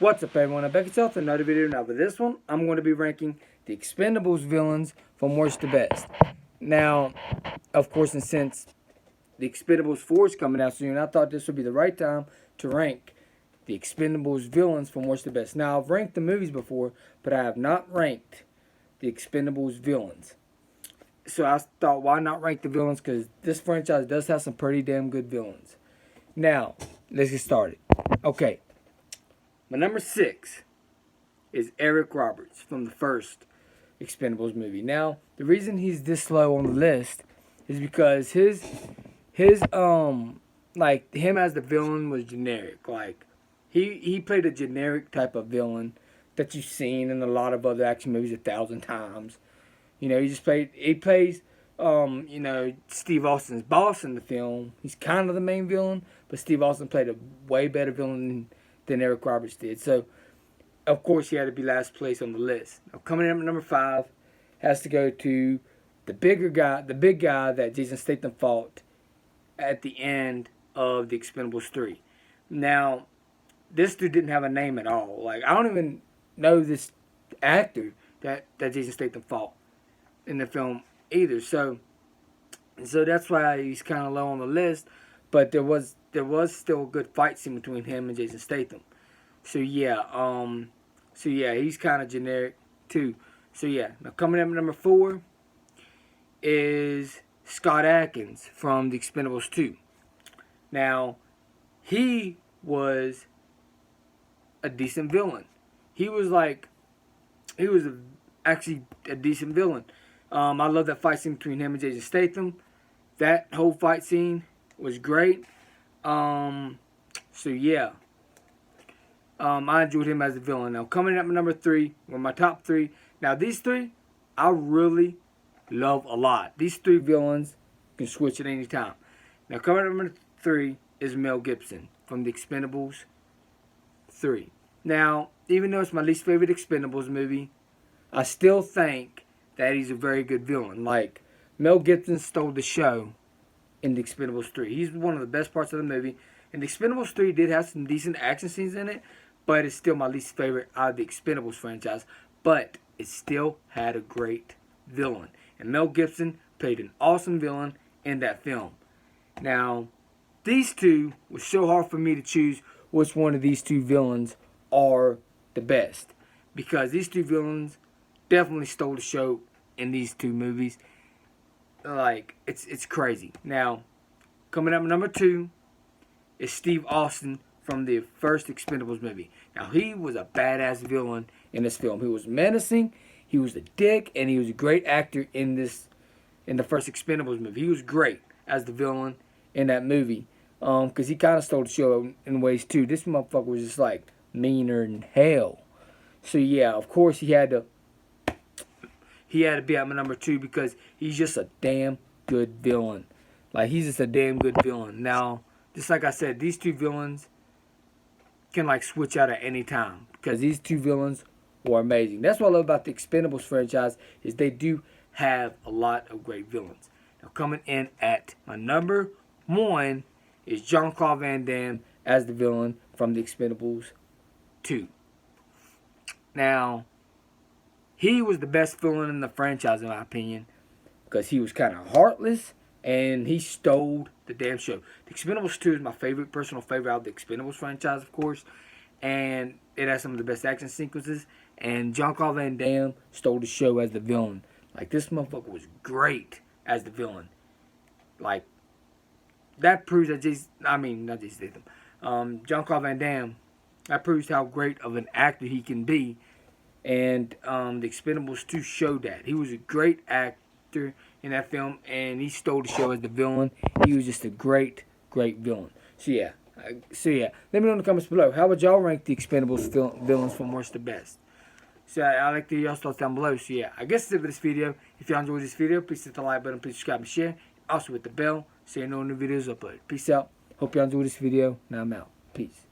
What's up everyone, I'm back with another video. Now for this one, I'm going to be ranking the Expendables villains from worst to best. Now, of course, and since the Expendables 4 is coming out soon, I thought this would be the right time to rank the Expendables villains from worst to best. Now, I've ranked the movies before, but I have not ranked the Expendables villains. So I thought, why not rank the villains? Because this franchise does have some pretty damn good villains. Now, let's get started. Okay. My number 6 is Eric Roberts from the first Expendables movie. Now, the reason he's this low on the list is because his like him as the villain was generic. Like he played a generic type of villain that you've seen in a lot of other action movies 1,000 times. You know, he plays Steve Austin's boss in the film. He's kind of the main villain, but Steve Austin played a way better villain than Eric Roberts did. So, of course, he had to be last place on the list. Now, coming in at number 5 has to go to the big guy that Jason Statham fought at the end of the Expendables 3. Now, this dude didn't have a name at all. Like, I don't even know this actor that Jason Statham fought in the film either. So that's why he's kind of low on the list. But there was still a good fight scene between him and Jason Statham. So yeah, he's kind of generic too. So yeah, now coming up at number 4 is Scott Atkins from the Expendables 2. Now, he was a decent villain. He was actually a decent villain. I love that fight scene between him and Jason Statham. That whole fight scene was great. So yeah. I enjoyed him as a villain. Now coming up at number 3 were my top 3. Now these 3 I really love a lot. These 3 villains can switch at any time. Now coming up at number 3 is Mel Gibson from the Expendables 3. Now, even though it's my least favorite Expendables movie, I still think that he's a very good villain. Like, Mel Gibson stole the show in the Expendables 3. He's one of the best parts of the movie. And the Expendables 3 did have some decent action scenes in it, but it's still my least favorite out of the Expendables franchise. But it still had a great villain. And Mel Gibson played an awesome villain in that film. Now, these two was so hard for me to choose which one of these 2 villains are the best. Because these 2 villains definitely stole the show in these 2 movies. Like, it's crazy. Now, coming up number 2 is Steve Austin from the first Expendables movie. Now, he was a badass villain in this film. He was menacing, he was a dick, and he was a great actor in the first Expendables movie. He was great as the villain in that movie. Because he kind of stole the show in ways too. This motherfucker was just like meaner than hell. So yeah, of course he had to be at my number 2 because he's just a damn good villain. Like, he's just a damn good villain. Now, just like I said, these 2 villains can like switch out at any time because these 2 villains were amazing. That's what I love about the Expendables franchise is they do have a lot of great villains. Now, coming in at my number 1 is Jean-Claude Van Damme as the villain from the Expendables 2. Now, he was the best villain in the franchise, in my opinion, because he was kind of heartless, and he stole the damn show. The Expendables 2 is my personal favorite out of the Expendables franchise, of course, and it has some of the best action sequences, and Jean-Claude Van Damme stole the show as the villain. Like, this motherfucker was great as the villain. Like, that proves that Jean-Claude Van Damme, that proves how great of an actor he can be. And the Expendables 2 showed that. He was a great actor in that film, and he stole the show as the villain. He was just a great, great villain. So yeah. Let me know in the comments below. How would y'all rank the Expendables villains from worst to best? So I'd like to hear y'all's thoughts down below. So yeah, I guess that's it for this video. If y'all enjoyed this video, please hit the like button, please subscribe and share. Also hit the bell so you know when the videos uploaded. Peace out. Hope y'all enjoyed this video. Now I'm out. Peace.